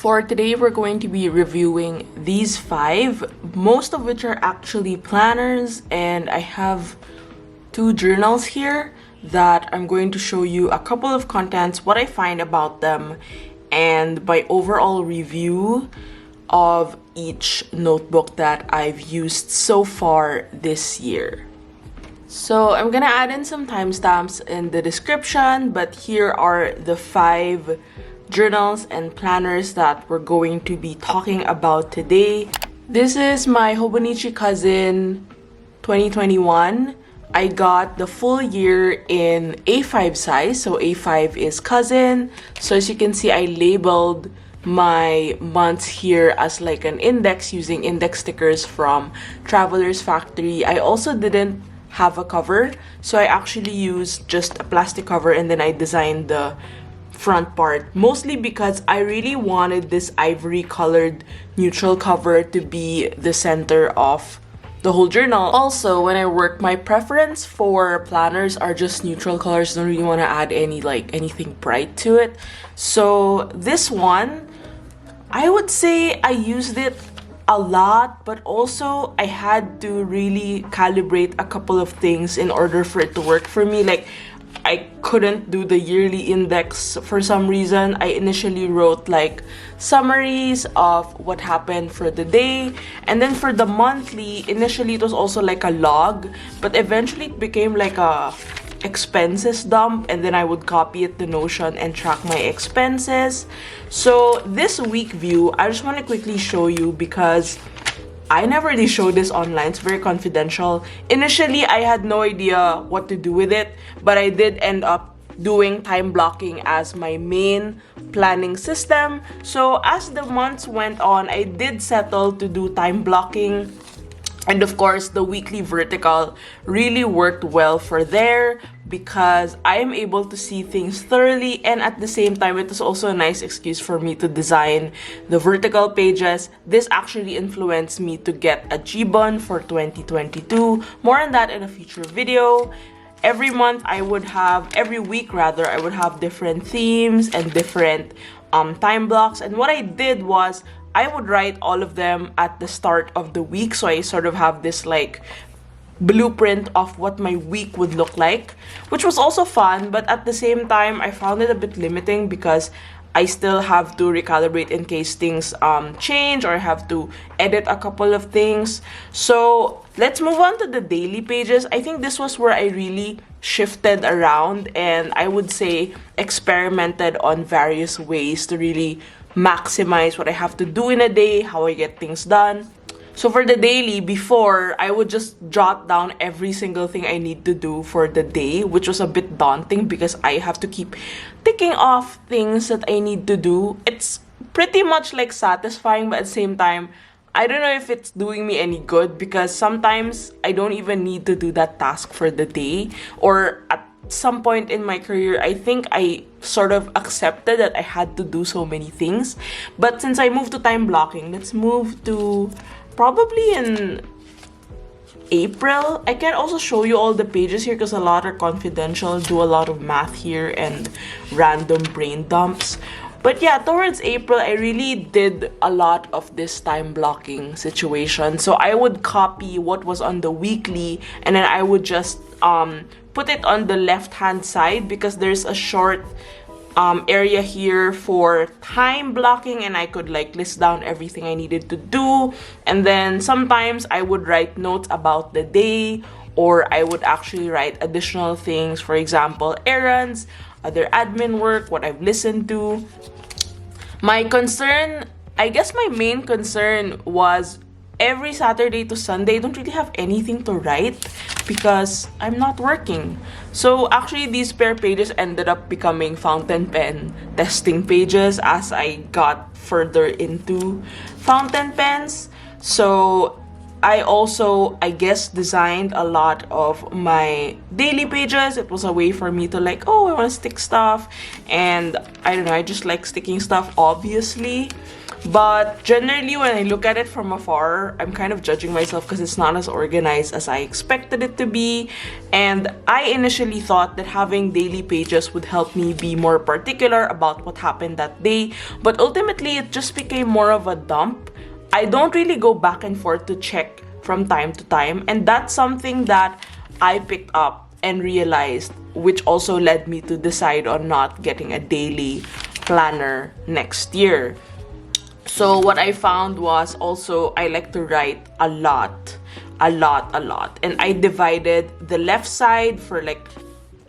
For today, we're going to be reviewing these 5, most of which are actually planners, and I have 2 journals here that I'm going to show you a couple of contents, what I find about them, and my overall review of each notebook that I've used so far this year. So I'm gonna add in some timestamps in the description, but here are the 5 journals and planners that we're going to be talking about today. This is my Hobonichi Cousin 2021. I got the full year in A5 size, so A5 is cousin. So as you can see, I labeled my months here as like an index using index stickers from Traveler's Factory. I also didn't have a cover, so I actually used just a plastic cover and then I designed the front part, mostly because I really wanted this ivory colored neutral cover to be the center of the whole journal. Also, when I work, my preference for planners are just neutral colors. Don't really want to add anything bright to it. So this one, I would say I used it a lot, but also I had to really calibrate a couple of things in order for it to work for me. Like, I couldn't do the yearly index for some reason. I initially wrote like summaries of what happened for the day, and then for the monthly, initially it was also like a log, but eventually it became like a expenses dump, and then I would copy it to Notion and track my expenses. So this week view, I just want to quickly show you because I never really showed this online. It's very confidential. Initially, I had no idea what to do with it, but I did end up doing time blocking as my main planning system. So as the months went on, I did settle to do time blocking. And of course, the weekly vertical really worked well for there because I am able to see things thoroughly, and at the same time, it is also a nice excuse for me to design the vertical pages. This actually influenced me to get a Gbon for 2022. More on that in a future video. Every week I would have different themes and different time blocks, and what I did was I would write all of them at the start of the week, so I sort of have this like blueprint of what my week would look like, which was also fun, but at the same time I found it a bit limiting because I still have to recalibrate in case things change or I have to edit a couple of things. So let's move on to the daily pages. I think this was where I really shifted around and I would say experimented on various ways to really maximize what I have to do in a day, how I get things done. So for the daily, before, I would just jot down every single thing I need to do for the day, which was a bit daunting because I have to keep ticking off things that I need to do. It's pretty much like satisfying, but at the same time, I don't know if it's doing me any good because sometimes I don't even need to do that task for the day. Or at some point in my career, I think I sort of accepted that I had to do so many things. But since I moved to time blocking, let's move to probably in April. I can also show you all the pages here because a lot are confidential. Do a lot of math here and random brain dumps. But yeah, towards April, I really did a lot of this time blocking situation. So I would copy what was on the weekly and then I would just put it on the left-hand side because there's a short area here for time blocking and I could like list down everything I needed to do. And then sometimes I would write notes about the day, or I would actually write additional things, for example, errands, other admin work, what I've listened to. My concern, I guess my main concern was every Saturday to Sunday, I don't really have anything to write because I'm not working. So actually these pair pages ended up becoming fountain pen testing pages as I got further into fountain pens. So I also, I guess, designed a lot of my daily pages. It was a way for me to like, oh, I want to stick stuff. And I don't know, I just like sticking stuff, obviously. But generally, when I look at it from afar, I'm kind of judging myself because it's not as organized as I expected it to be. And I initially thought that having daily pages would help me be more particular about what happened that day. But ultimately, it just became more of a dump. I don't really go back and forth to check from time to time. And that's something that I picked up and realized, which also led me to decide on not getting a daily planner next year. So what I found was also I like to write a lot. And I divided the left side for like,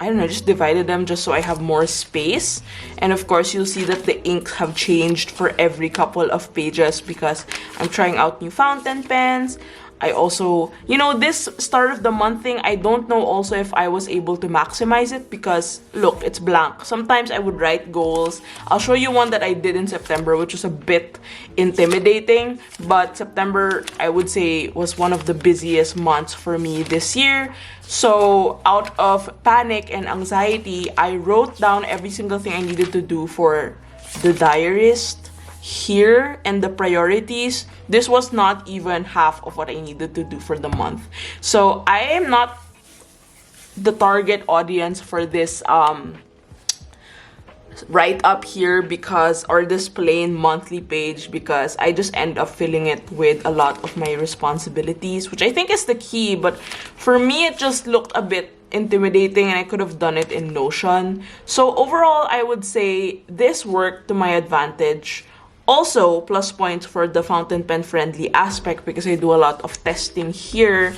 I don't know, just divided them just so I have more space. And of course, you'll see that the inks have changed for every couple of pages because I'm trying out new fountain pens. I also, you know, this start of the month thing, I don't know also if I was able to maximize it because, look, it's blank. Sometimes I would write goals. I'll show you one that I did in September, which was a bit intimidating. But September, I would say, was one of the busiest months for me this year. So out of panic and anxiety, I wrote down every single thing I needed to do for the Diarist here and the priorities. This was not even half of what I needed to do for the month. So I am not the target audience for this write up here because, or this plain monthly page, because I just end up filling it with a lot of my responsibilities, which I think is the key. But for me, it just looked a bit intimidating and I could have done it in Notion. So overall, I would say this worked to my advantage. Also, plus points for the fountain pen friendly aspect because I do a lot of testing here.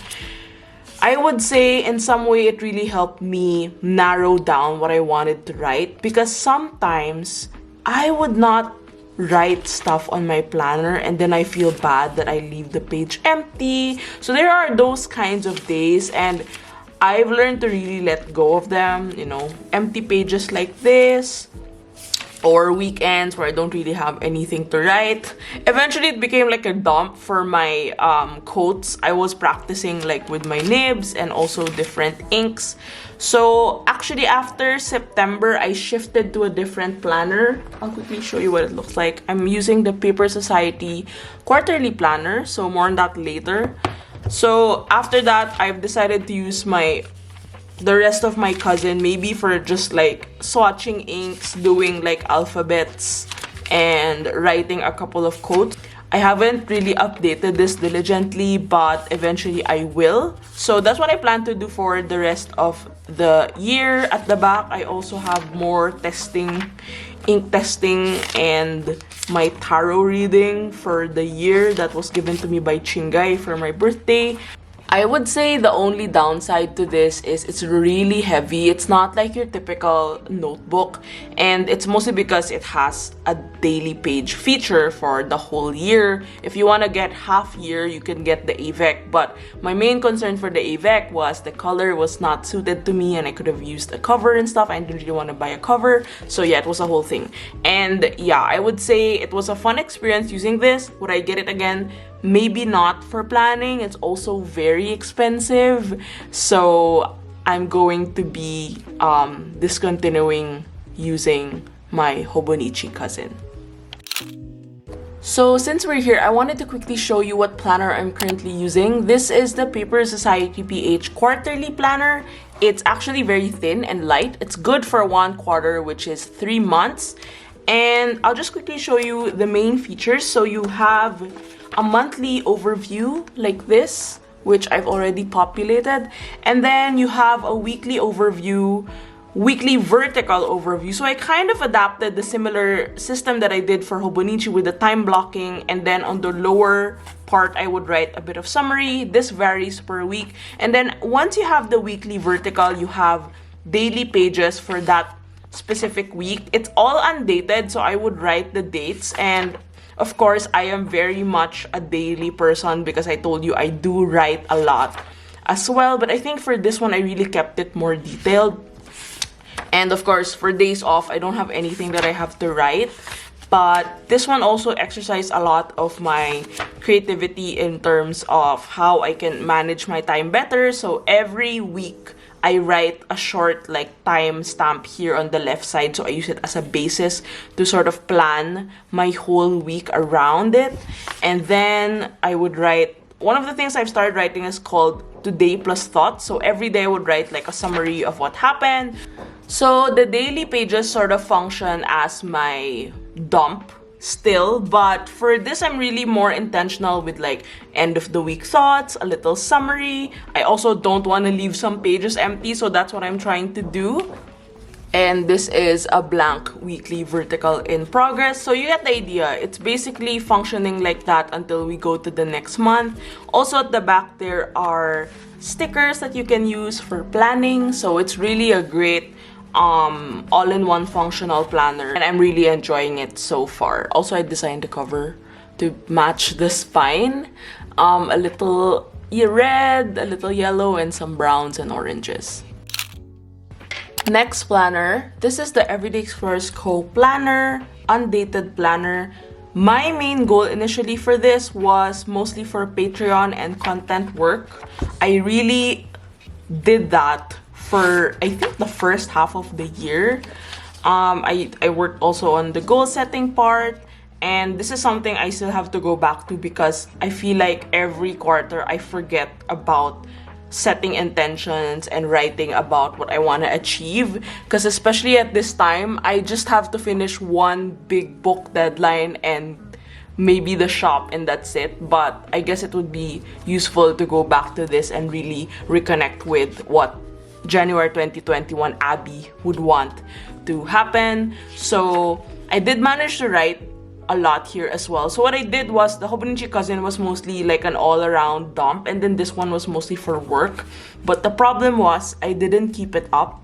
I would say in some way it really helped me narrow down what I wanted to write because sometimes I would not write stuff on my planner and then I feel bad that I leave the page empty. So there are those kinds of days and I've learned to really let go of them, you know, empty pages like this, or weekends where I don't really have anything to write. Eventually, it became like a dump for my quotes. I was practicing like with my nibs and also different inks. So actually, after September, I shifted to a different planner. I'll quickly show you what it looks like. I'm using the Paper Society quarterly planner, so more on that later. So after that, I've decided to use the rest of my cousin, maybe for just like swatching inks, doing like alphabets, and writing a couple of quotes. I haven't really updated this diligently, but eventually I will. So that's what I plan to do for the rest of the year. At the back, I also have more testing, ink testing, and my tarot reading for the year that was given to me by Chingay for my birthday. I would say the only downside to this is it's really heavy. It's not like your typical notebook, and it's mostly because it has a daily page feature for the whole year. If you want to get half year, you can get the 𝚑𝚑𝚑, but my main concern for the 𝚑𝚑𝚑 was the color was not suited to me and I could have used a cover and stuff. I didn't really want to buy a cover, so yeah, it was a whole thing. And yeah, I would say it was a fun experience using this. Would I get it again? Maybe not for planning. It's also very expensive, so I'm going to be discontinuing using my Hobonichi Cousin. So since we're here, I wanted to quickly show you what planner I'm currently using. This is the Paper Society PH quarterly planner. It's actually very thin and light. It's good for 1 quarter, which is 3 months. And I'll just quickly show you the main features. So you have a monthly overview like this, which I've already populated, and then you have a weekly overview, weekly vertical overview. So I kind of adapted the similar system that I did for Hobonichi with the time blocking, and then on the lower part I would write a bit of summary. This varies per week, and then once you have the weekly vertical, you have daily pages for that specific week. It's all undated, so I would write the dates. And of course, I am very much a daily person because I told you I do write a lot as well. But I think for this one, I really kept it more detailed. And of course, for days off, I don't have anything that I have to write. But this one also exercised a lot of my creativity in terms of how I can manage my time better. So every week, I write a short like time stamp here on the left side, so I use it as a basis to sort of plan my whole week around it. And then I would write, one of the things I've started writing is called Today Plus Thoughts. So every day I would write like a summary of what happened. So the daily pages sort of function as my dump still, but for this I'm really more intentional with like end of the week thoughts, a little summary. I also don't want to leave some pages empty, so that's what I'm trying to do. And this is a blank weekly vertical in progress, so you get the idea. It's basically functioning like that until we go to the next month. Also at the back there are stickers that you can use for planning, so it's really a great all-in-one functional planner, and I'm really enjoying it so far. Also, I designed the cover to match the spine, a little red, a little yellow, and some browns and oranges. Next planner, this is the Everyday Explorers Co. planner, undated planner. My main goal initially for this was mostly for Patreon and content work. I really did that for I think the first half of the year. I worked also on the goal setting part, and this is something I still have to go back to because I feel like every quarter I forget about setting intentions and writing about what I want to achieve, because especially at this time I just have to finish one big book deadline and maybe the shop, and that's it. But I guess it would be useful to go back to this and really reconnect with what January 2021 Abbey would want to happen. So I did manage to write a lot here as well. So what I did was the Hobonichi Cousin was mostly like an all-around dump, and then this one was mostly for work. But the problem was I didn't keep it up,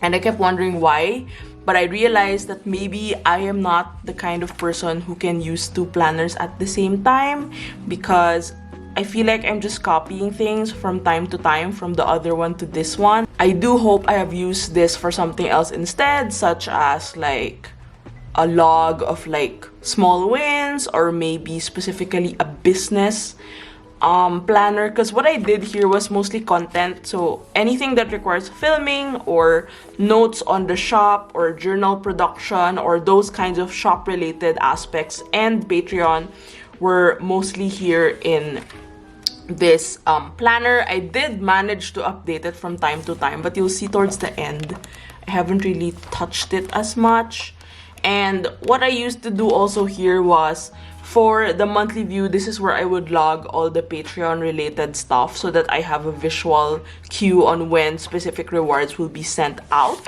and I kept wondering why. But I realized that maybe I am not the kind of person who can use two planners at the same time, because I feel like I'm just copying things from time to time from the other one to this one. I do hope I have used this for something else instead, such as like a log of like small wins, or maybe specifically a business planner, because what I did here was mostly content. So anything that requires filming or notes on the shop or journal production or those kinds of shop related aspects and Patreon were mostly here in this planner. I did manage to update it from time to time, but you'll see towards the end I haven't really touched it as much. And what I used to do also here was for the monthly view, this is where I would log all the Patreon related stuff so that I have a visual cue on when specific rewards will be sent out.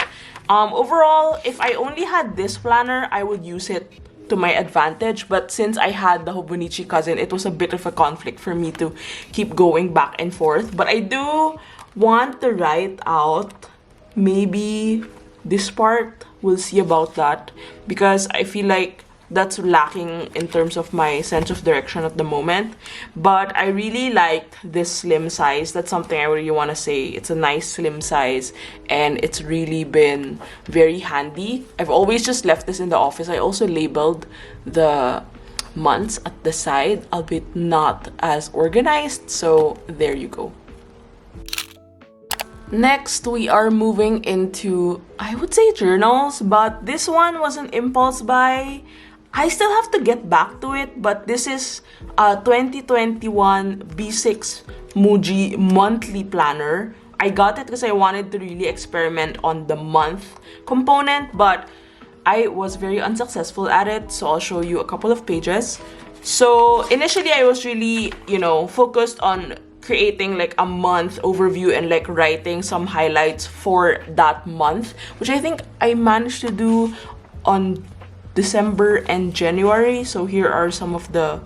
Overall, if I only had this planner, I would use it to my advantage, but since I had the Hobonichi Cousin, it was a bit of a conflict for me to keep going back and forth. But I do want to write out maybe this part. We'll see about that, because I feel like that's lacking in terms of my sense of direction at the moment. But I really liked this slim size. That's something I really want to say. It's a nice slim size, and it's really been very handy. I've always just left this in the office. I also labeled the months at the side, albeit not as organized, so there you go. Next, we are moving into, I would say, journals, but this one was an impulse buy. I still have to get back to it, but this is a 2021 B6 Muji monthly planner. I got it because I wanted to really experiment on the month component, but I was very unsuccessful at it, so I'll show you a couple of pages. So initially, I was really, focused on creating like a month overview and like writing some highlights for that month, which I think I managed to do on December and January. So here are some of the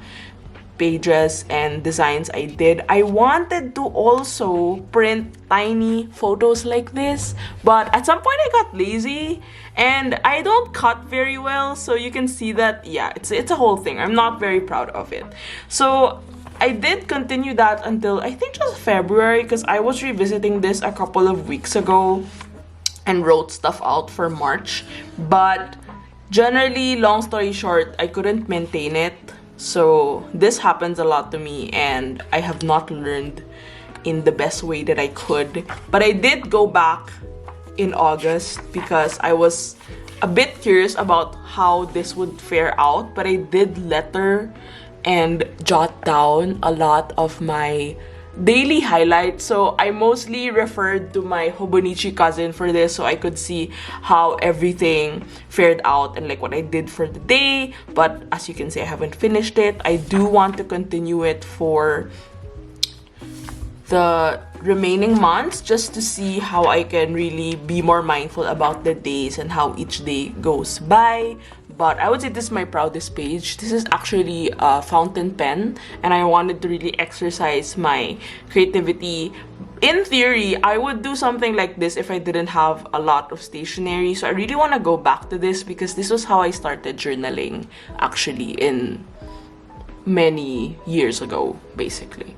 pages and designs I did. I wanted to also print tiny photos like this, but at some point I got lazy and I don't cut very well, so you can see that, yeah, it's a whole thing. I'm not very proud of it. So I did continue that until I think just February, because I was revisiting this a couple of weeks ago and wrote stuff out for March. But generally, long story short, I couldn't maintain it. So this happens a lot to me, and I have not learned in the best way that I could. But I did go back in August because I was a bit curious about how this would fare out, but I did letter and jot down a lot of my daily highlights. So I mostly referred to my Hobonichi Cousin for this, so I could see how everything fared out and like what I did for the day. But as you can see, I haven't finished it. I do want to continue it for the remaining months just to see how I can really be more mindful about the days and how each day goes by. But I would say this is my proudest page. This is actually a fountain pen, and I wanted to really exercise my creativity. In theory, I would do something like this if I didn't have a lot of stationery. So I really want to go back to this because this was how I started journaling actually in many years ago, basically.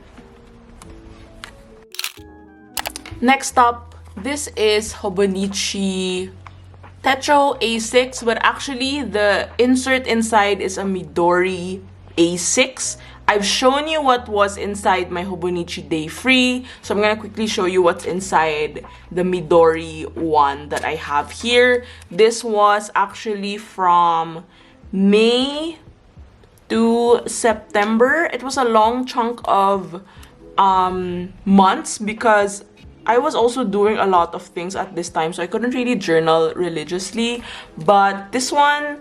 Next up, this is Hobonichi 𝚒𝚑𝚒𝚖𝚑, but actually the insert inside is a Midori A6. I've shown you what was inside my Hobonichi Day Free, so I'm gonna quickly show you what's inside the Midori one that I have here. This was actually from May to September. It was a long chunk of months because I was also doing a lot of things at this time, so I couldn't really journal religiously. But this one,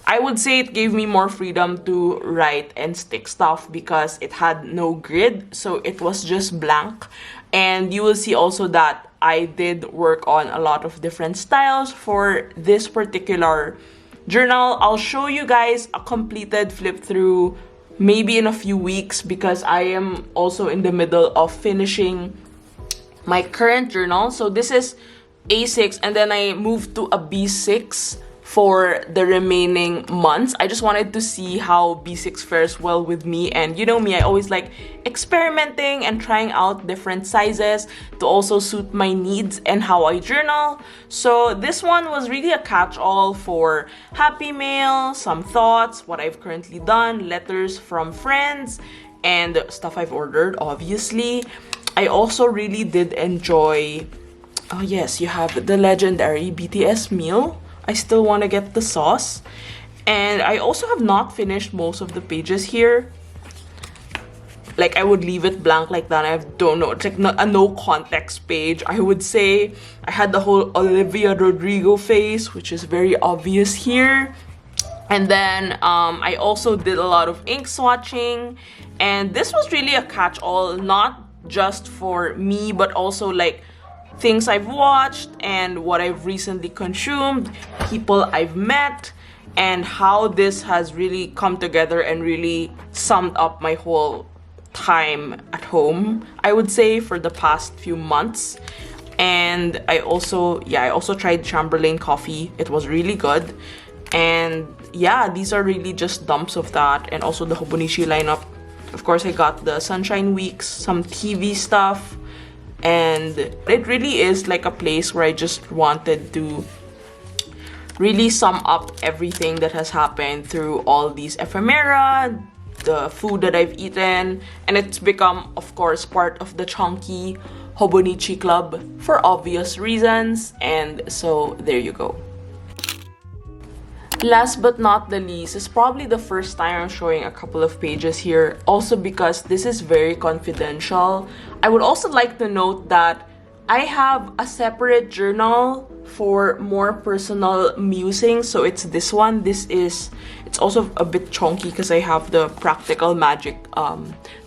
I would say it gave me more freedom to write and stick stuff because it had no grid, so it was just blank. And you will see also that I did work on a lot of different styles for this particular journal. I'll show you guys a completed flip through maybe in a few weeks because I am also in the middle of finishing my current journal. So this is A6 and then I moved to a B6 for the remaining months. I just wanted to see how B6 fares well with me, and you know me, I always like experimenting and trying out different sizes to also suit my needs and how I journal. So this one was really a catch-all for happy mail, some thoughts, what I've currently done, letters from friends, and stuff I've ordered, obviously. I also really did enjoy, oh yes, you have the legendary BTS meal. I still want to get the sauce. And I also have not finished most of the pages here. Like, I would leave it blank like that. I don't know, it's like a no context page. I would say I had the whole Olivia Rodrigo face, which is very obvious here. And then I also did a lot of ink swatching. And this was really a catch-all, not just for me, but also like things I've watched and what I've recently consumed, people I've met, and how this has really come together and really summed up my whole time at home, I would say, for the past few months. And I also tried Chamberlain coffee. It was really good. And yeah, these are really just dumps of that, and also the Hobonichi lineup. Of course, I got the Sunshine Weeks, some TV stuff, and it really is like a place where I just wanted to really sum up everything that has happened through all these ephemera, the food that I've eaten, and it's become, of course, part of the chunky Hobonichi Club for obvious reasons, and so there you go. Last but not the least, is probably the first time I'm showing a couple of pages here, also because this is very confidential. I would also like to note that I have a separate journal for more personal musings, so it's this one. It's also a bit chunky because I have the Practical Magic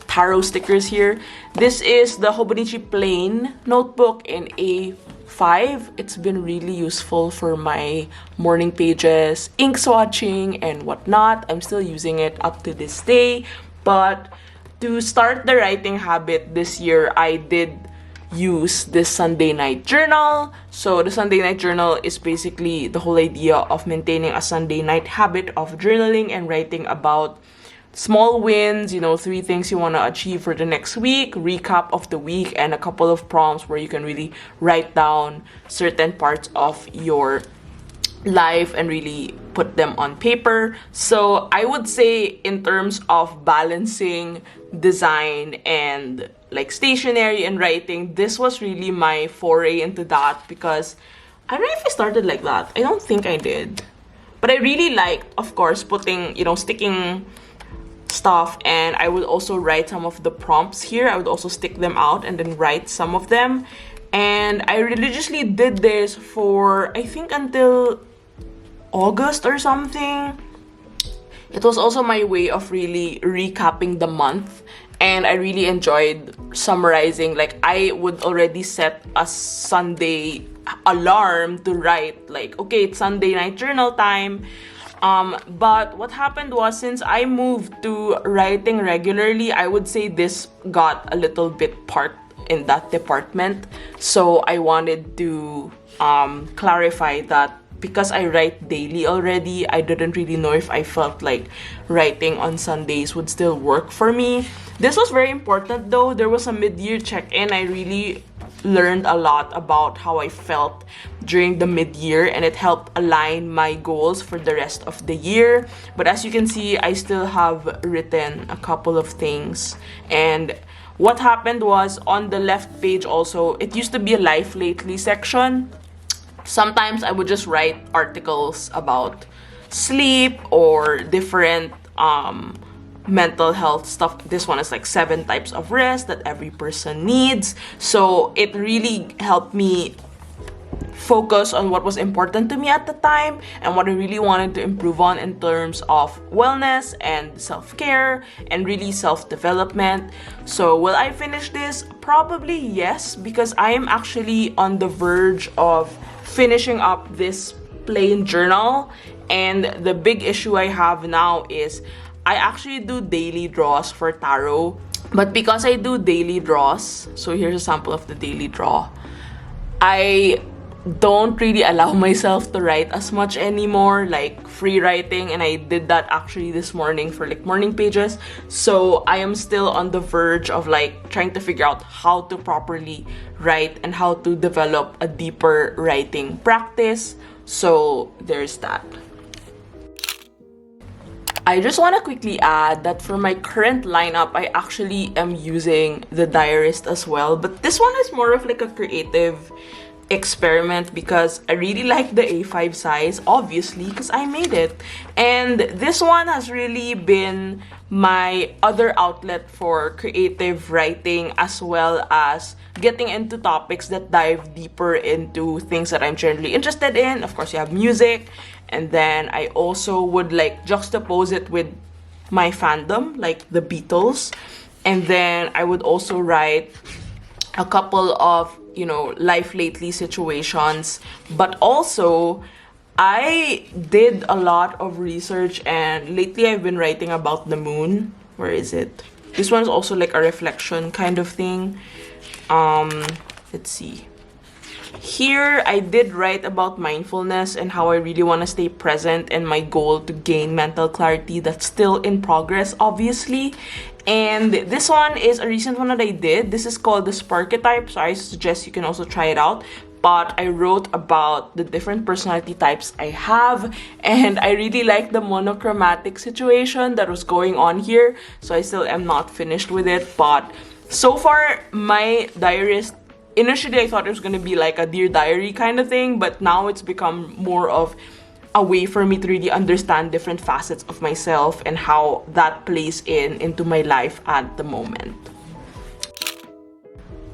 tarot stickers here. This is the Hobonichi Plain notebook in A5. It's been really useful for my morning pages, ink swatching, and whatnot. I'm still using it up to this day. But to start the writing habit this year, I did use this Sunday night journal. So the Sunday night journal is basically the whole idea of maintaining a Sunday night habit of journaling and writing about small wins, 3 things you want to achieve for the next week, recap of the week, and a couple of prompts where you can really write down certain parts of your life and really put them on paper. So I would say in terms of balancing design and like stationery and writing, this was really my foray into that, because I don't know if I started like that. I don't think I did. But I really liked, of course, putting, sticking stuff, and I would also write some of the prompts here. I would also stick them out and then write some of them. And I religiously did this for, I think, until August or something. It was also my way of really recapping the month, and I really enjoyed summarizing. Like, I would already set a Sunday alarm to write, like, okay, it's Sunday night journal time. But what happened was, since I moved to writing regularly, I would say this got a little bit parked in that department. So I wanted to clarify that because I write daily already, I didn't really know if I felt like writing on Sundays would still work for me. This was very important though. There was a mid-year check-in. I really learned a lot about how I felt during the mid-year, and it helped align my goals for the rest of the year. But as you can see, I still have written a couple of things. And what happened was, on the left page also, it used to be a life lately section. Sometimes I would just write articles about sleep or different mental health stuff. This one is like 7 types of rest that every person needs. So it really helped me focus on what was important to me at the time and what I really wanted to improve on in terms of wellness and self-care and really self-development. So will I finish this? Probably yes, because I am actually on the verge of finishing up this plain journal. And the big issue I have now is I actually do daily draws for tarot. But because I do daily draws, so here's a sample of the daily draw, I don't really allow myself to write as much anymore, like free writing, and I did that actually this morning for like morning pages. So I am still on the verge of like trying to figure out how to properly write and how to develop a deeper writing practice. So there's that. I just want to quickly add that for my current lineup, I actually am using the Diarist as well, but this one is more of like a creative experiment because I really like the A5 size, obviously, because I made it. And this one has really been my other outlet for creative writing, as well as getting into topics that dive deeper into things that I'm generally interested in. Of course, you have music, and then I also would like juxtapose it with my fandom, like the Beatles. And then I would also write a couple of life lately situations, but also I did a lot of research, and lately I've been writing about the moon. Where is it? This one's also like a reflection kind of thing. Let's see. Here I did write about mindfulness and how I really want to stay present and my goal to gain mental clarity. That's still in progress, obviously. And this one is a recent one that I did. This is called the �ゑ𝚗𝚒𝚗𝚒, so I suggest you can also try it out. But I wrote about the different personality types I have, and I really like the monochromatic situation that was going on here. So I still am not finished with it, but so far my Diarist, initially I thought it was going to be like a Dear Diary kind of thing, but now it's become more of a way for me to really understand different facets of myself and how that plays into my life at the moment.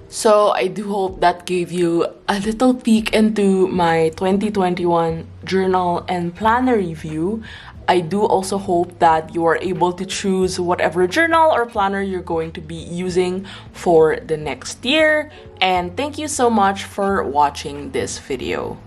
So I do hope that gave you a little peek into my 2021 journal and planner review. I do also hope that you are able to choose whatever journal or planner you're going to be using for the next year. And thank you so much for watching this video.